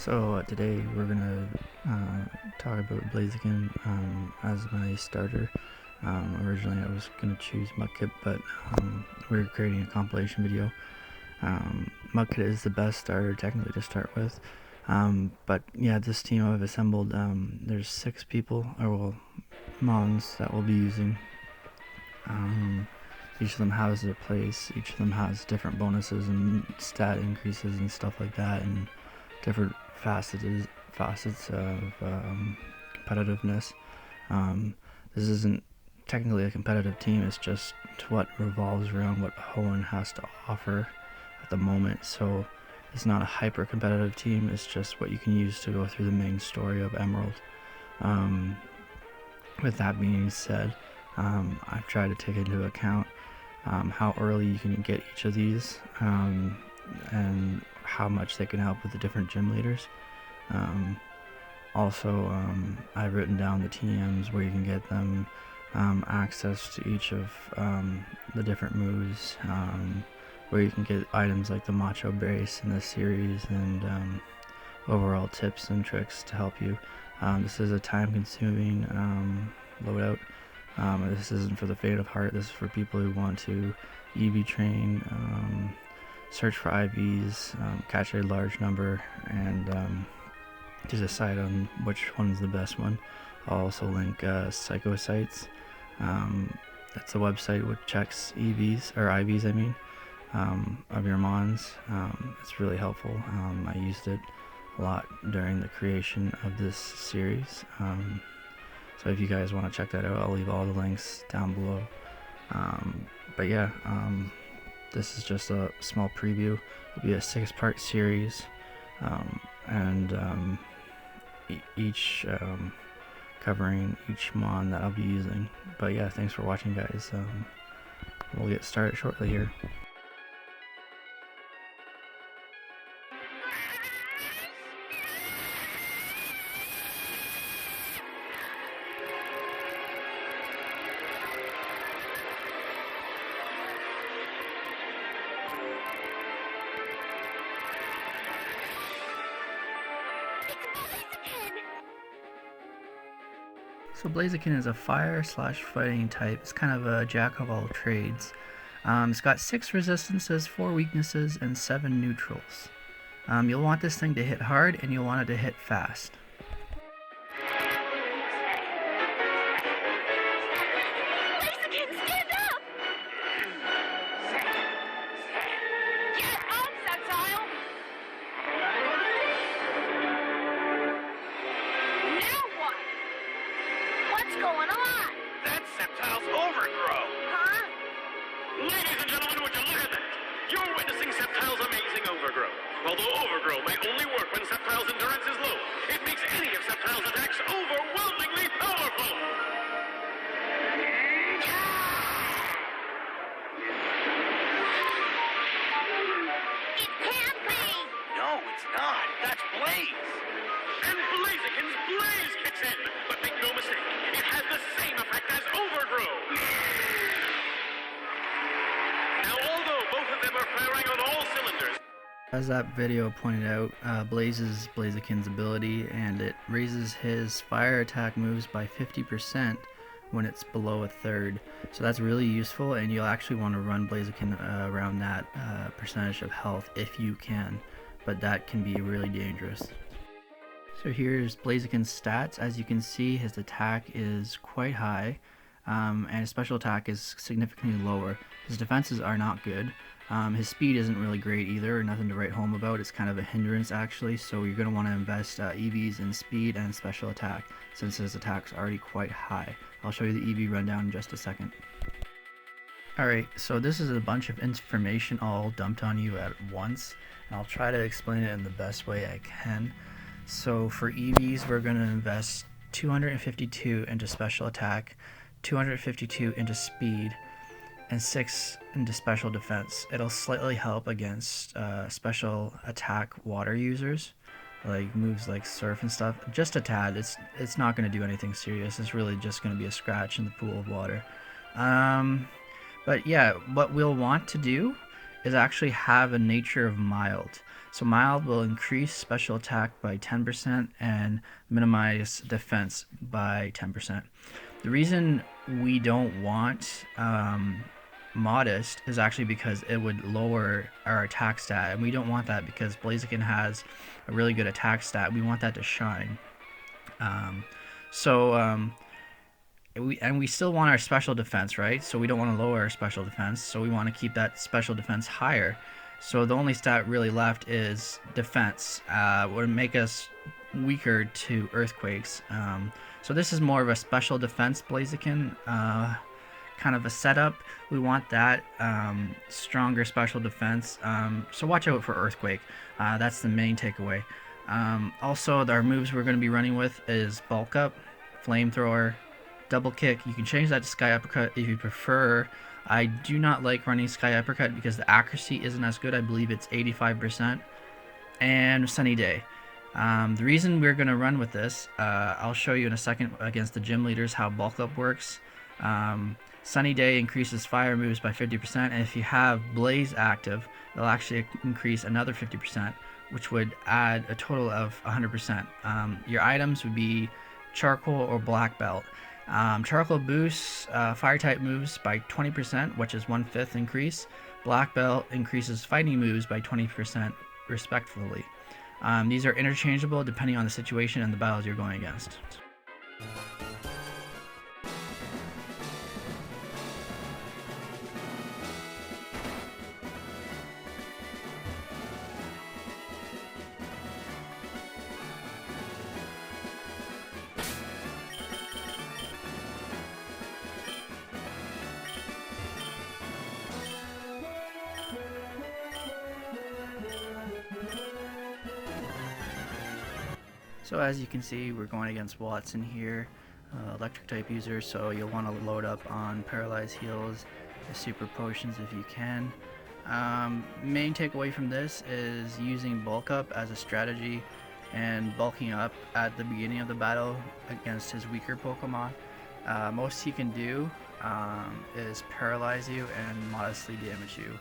Today we're gonna talk about Blaziken as my starter. Originally I was gonna choose Mudkip, but we're creating a compilation video. Mudkip is the best starter technically to start with, but yeah, this team I've assembled, there's 6 people, or well, mons that we'll be using. Each of them has their place, each of them has different bonuses and stat increases and stuff like that, and different facets of competitiveness. This isn't technically a competitive team, it's just what revolves around what Hoenn has to offer at the moment. So it's not a hyper competitive team, it's just what you can use to go through the main story of Emerald. With that being said, I've tried to take into account how early you can get each of these, and how much they can help with the different gym leaders. I've written down the TMs where you can get them, access to each of the different moves, where you can get items like the Macho Brace in this series, and overall tips and tricks to help you. This is a time-consuming loadout. This isn't for the faint of heart. This is for people who want to EV train, search for IVs, catch a large number, and to decide on which one's the best one. I'll also link Psycho Sites. That's a website which checks EVs, or IVs I mean, of your mons. It's really helpful. I used it a lot during the creation of this series. So if you guys want to check that out, I'll leave all the links down below. But yeah, this is just a small preview. It'll be a 6-part series, and each covering each mon that I'll be using. But yeah, thanks for watching, guys. We'll get started shortly here. So Blaziken is a fire/fighting type. It's kind of a jack of all trades. It's got 6 resistances, 4 weaknesses, and 7 neutrals. You'll want this thing to hit hard, and you'll want it to hit fast. Blaziken, stand up! Get up, Septal! Now what? What's going on? That's Septal's overgrow! Huh? Ladies and gentlemen, would you look at that? You're witnessing Septal's amazing overgrow. Although overgrow may only work when Septal's endurance is low, it makes any of Septal's attacks overwhelmingly powerful! It can't be! No, it's not. That's Blaze! And Blaziken's Blaze kicks in! But make no mistake, it has the same effect as overgrow! Now, although both of them are firing on all cylinders, As that video pointed out, Blaze is Blaziken's ability, and it raises his fire attack moves by 50% when it's below a third. So that's really useful, and you'll actually want to run Blaziken around that percentage of health if you can, but that can be really dangerous. So here's Blaziken's stats. As you can see, his attack is quite high, and his special attack is significantly lower. His defenses are not good. His speed isn't really great either, nothing to write home about. It's kind of a hindrance actually, so you're going to want to invest EVs in speed and special attack, since his attack's already quite high. I'll show you the EV rundown in just a second. Alright, so this is a bunch of information all dumped on you at once, and I'll try to explain it in the best way I can. So for EVs, we're going to invest 252 into special attack, 252 into speed, and 6 into special defense. It'll slightly help against special attack water users, like moves like surf and stuff. Just a tad. It's not going to do anything serious. It's really just going to be a scratch in the pool of water. But yeah, what we'll want to do is actually have a nature of mild. So mild will increase special attack by 10% and minimize defense by 10%. The reason we don't want modest is actually because it would lower our attack stat, and we don't want that because Blaziken has a really good attack stat. We want that to shine. We still want our special defense, right? So we don't want to lower our special defense, so we want to keep that special defense higher. So the only stat really left is defense, would make us weaker to earthquakes. So this is more of a special defense Blaziken kind of a setup. We want that stronger special defense. So watch out for earthquake. That's the main takeaway. Also, our moves we're going to be running with is bulk up, flamethrower, double kick. You can change that to sky uppercut if you prefer. I do not like running sky uppercut because the accuracy isn't as good. I believe it's 85%. And sunny day. The reason we're going to run with this, I'll show you in a second against the gym leaders how bulk up works. Sunny day increases fire moves by 50%, and if you have blaze active, it'll actually increase another 50%, which would add a total of 100%. Your items would be charcoal or black belt. Charcoal boosts fire type moves by 20%, which is 1/5 increase. Black belt increases fighting moves by 20% respectively. These are interchangeable depending on the situation and the battles you're going against. So as you can see, we're going against Watson here, electric type user, so you'll want to load up on paralyzed heals, super potions if you can. Main takeaway from this is using bulk up as a strategy and bulking up at the beginning of the battle against his weaker Pokemon. Most he can do is paralyze you and modestly damage you.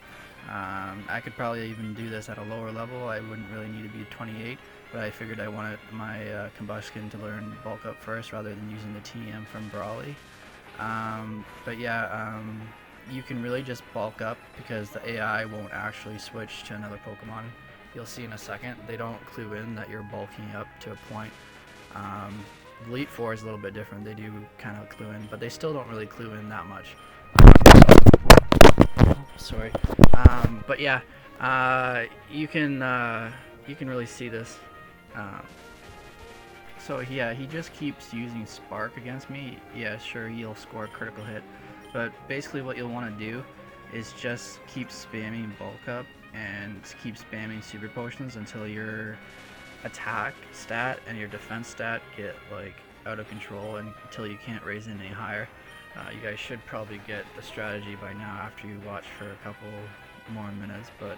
I could probably even do this at a lower level. I wouldn't really need to be 28, but I figured I wanted my Combustion to learn bulk up first rather than using the TM from Brawly. But yeah, you can really just bulk up because the AI won't actually switch to another Pokemon. You'll see in a second, they don't clue in that you're bulking up to a point. Elite Four is a little bit different. They do kind of clue in, but they still don't really clue in that much. Sorry. But yeah, you can really see this. So yeah, he just keeps using Spark against me. Yeah, sure, he'll score a critical hit, but basically what you'll want to do is just keep spamming bulk up and keep spamming super potions until your attack stat and your defense stat get like out of control and until you can't raise it any higher. You guys should probably get the strategy by now after you watch for a couple more minutes, but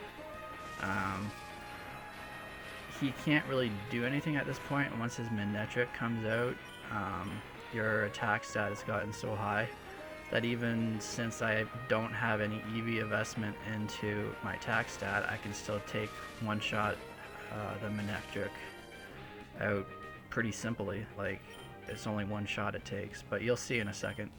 he can't really do anything at this point. Once his Manectric comes out, your attack stat has gotten so high that even since I don't have any EV investment into my attack stat, I can still take one shot the Manectric out pretty simply. Like, it's only one shot it takes, but you'll see in a second.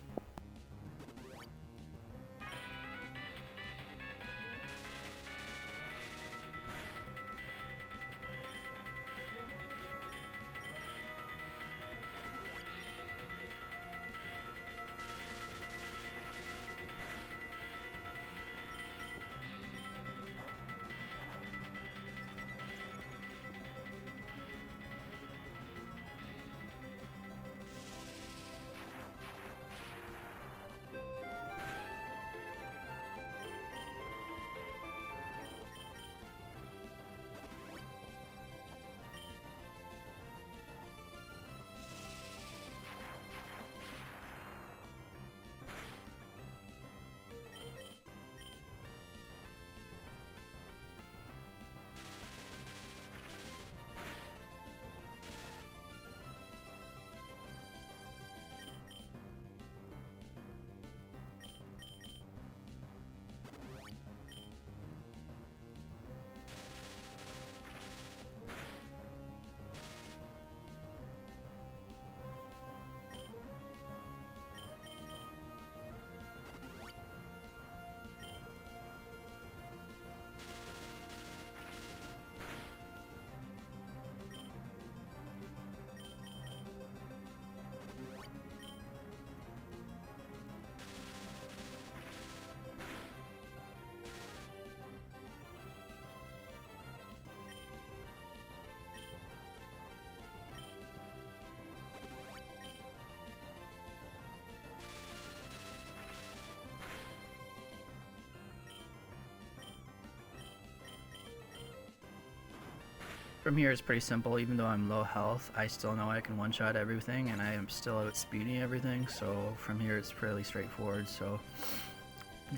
From here it's pretty simple. Even though I'm low health, I still know I can one-shot everything, and I am still outspeeding everything, so from here it's fairly straightforward. So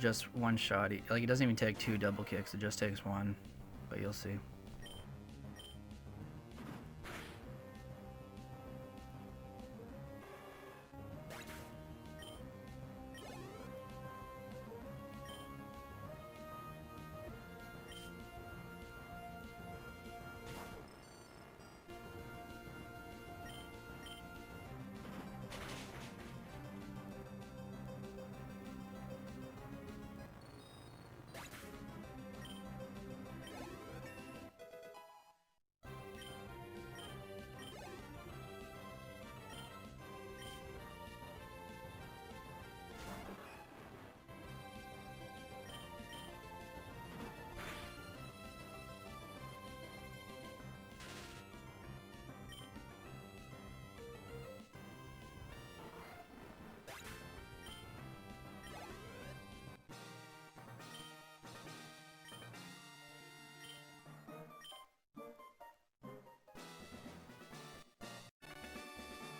just one shot, like it doesn't even take 2 double kicks, it just takes 1, but you'll see.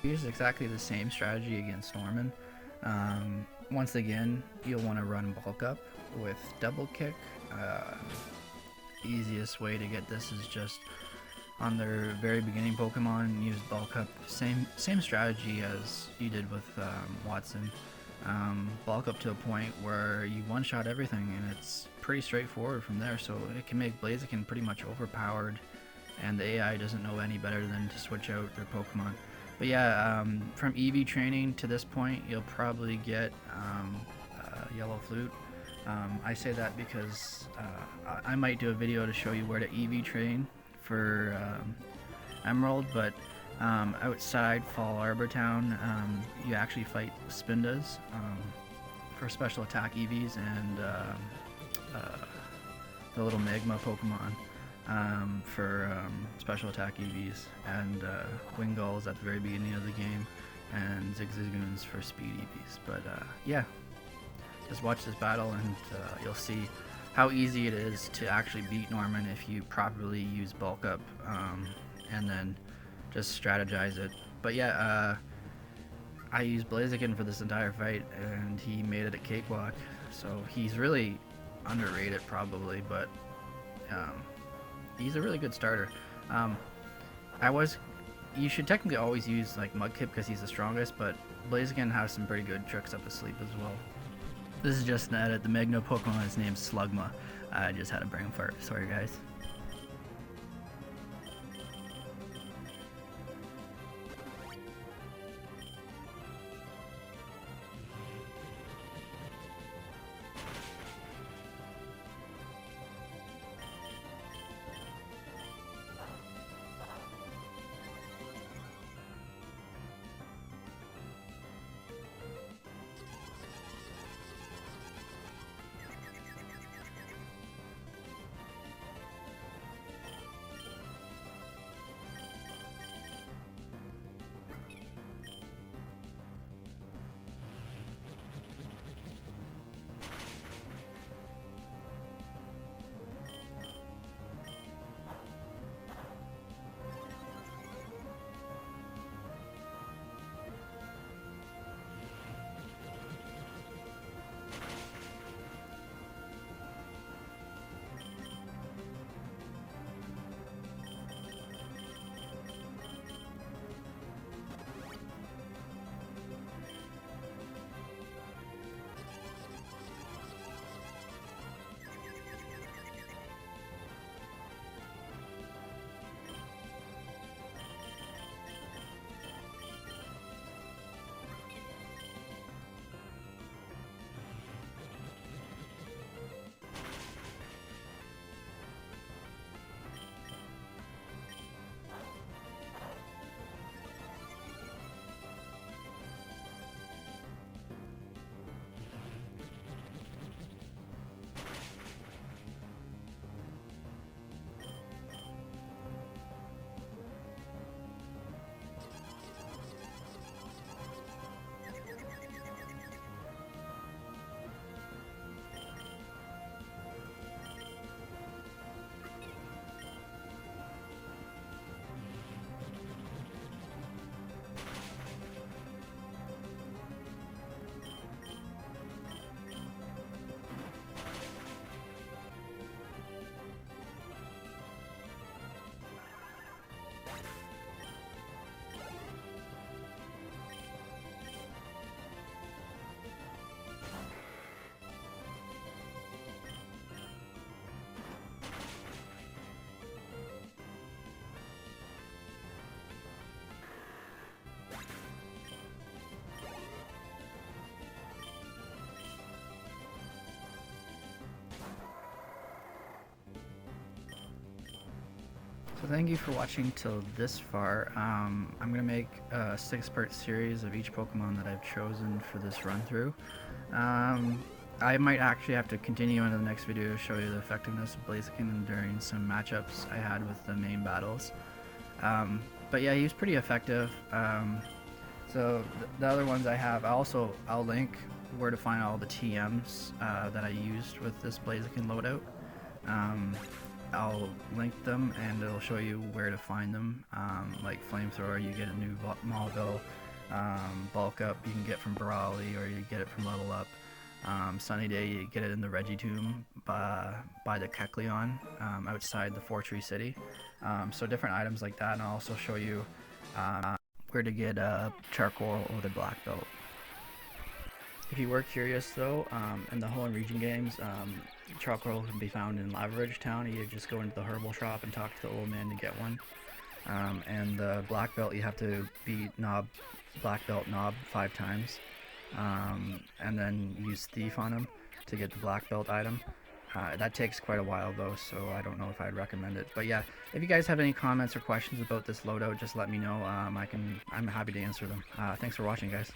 Use exactly the same strategy against Norman. Once again, you'll want to run bulk up with double kick. Easiest way to get this is just on their very beginning Pokemon, use bulk up. Same strategy as you did with Watson. Bulk up to a point where you one-shot everything, and it's pretty straightforward from there. So it can make Blaziken pretty much overpowered, and the AI doesn't know any better than to switch out their Pokemon. But yeah, from EV training to this point, you'll probably get Yellow Flute. I say that because I might do a video to show you where to EV train for Emerald, but outside Fall Arbor Town, you actually fight Spindas for special attack EVs, and the little Magma Pokemon for special attack EVs, and Wingulls at the very beginning of the game, and Zigzagoons for speed EVs. But yeah, just watch this battle and you'll see how easy it is to actually beat Norman if you properly use bulk up and then just strategize it. But yeah, I used Blaziken for this entire fight, and he made it a cakewalk. So he's really underrated probably, but he's a really good starter. You should technically always use like Mudkip because he's the strongest, but Blaziken has some pretty good tricks up his sleeve as well. This is just an edit. The Magno Pokemon is named Slugma. I just had a brain fart. Sorry guys. So thank you for watching till this far. I'm going to make a 6-part series of each Pokemon that I've chosen for this run through. I might actually have to continue into the next video to show you the effectiveness of Blaziken during some matchups I had with the main battles. But yeah, he was pretty effective. So the other ones I have, I'll link where to find all the TMs that I used with this Blaziken loadout. I'll link them and it'll show you where to find them. Like Flamethrower, you get a new Maulville. Bulk Up, you can get from Brawley, or you get it from Level Up. Sunny Day, you get it in the Regitomb by the Kecleon outside the Fortree City. So different items like that, and I'll also show you where to get Charcoal or the Black Belt. If you were curious though, in the Hoenn region games, Charcoal can be found in Lava Ridge Town. You just go into the herbal shop and talk to the old man to get one. And the Black Belt, you have to beat Black Belt Knob 5 times. And then use Thief on him to get the Black Belt item. That takes quite a while though, so I don't know if I'd recommend it. But yeah, if you guys have any comments or questions about this loadout, just let me know. I'm happy to answer them. Thanks for watching, guys.